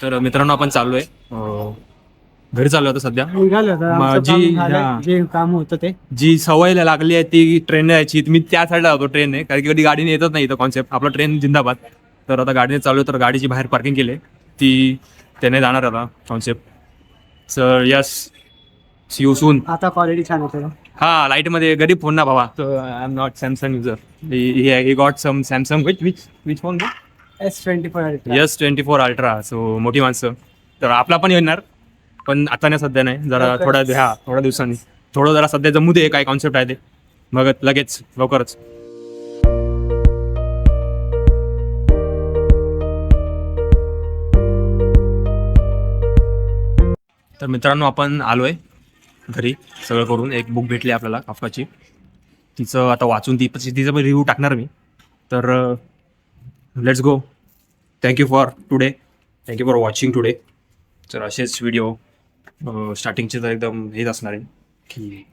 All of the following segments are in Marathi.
तर मित्रांनो आपण चालू आहे घरी चालू आता सध्या. निघालो होतो, आमचं जी काम झालं, जे काम होतं ते. जी सवय लागली आहे ती ट्रेन यायची, मी त्या साईडला होतो ट्रेनने, कारण की कधी गाडीने येतच नाही इथं कॉन्सेप्ट. आपला ट्रेन जिंदाबाद. तर आता गाडीने चालू आहे, तर गाडीची बाहेर पार्किंग केली ती त्याने जाणार आता concept. Sir yes, see you soon. आता क्वालिटी छान होते. हा लाईटमध्ये गरीब फोन ना भावा. I am not Samsung user. He got some Samsung which phone. S24 S24 ultra. So मोठी माणसं. तर आपला पण येणार, पण आता नाही, सध्या नाही, जरा थोड्या दिवसांनी. थोडं जरा सध्या जमू दे काय कॉन्सेप्ट आहे ते, मग लगेच लवकरच. तर मित्रांनो आपण आलोय घरी सगळं करून. एक बुक भेटली आपल्याला काफकाची, तिचं आता वाचून तिचं पण रिव्ह्यू टाकणार मी. तर let's go. Thank you for today, thank you for watching today. तर असेच व्हिडिओ स्टार्टिंगचे तर एकदम हेच असणार आहे की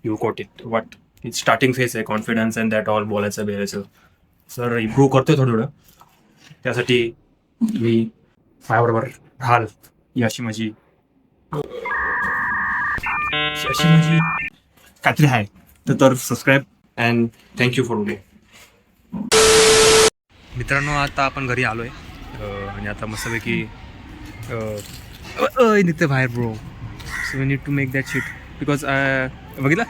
you cot it what it. Starting phase आहे, कॉन्फिडन्स अँड दॅट ऑल, बोलायचं बेरायचं. सर इम्प्रूव्ह करतोय थोडं. त्यासाठी मी माझ्याबरोबर राहाल ही अशी माझी काहीतरी आहे. तर subscribe and thank you for today. मित्रांनो आता आपण घरी आलो आहे आणि आता मस्तपैकी निघते बाहेर bro. So we need to make that shit because बघितलं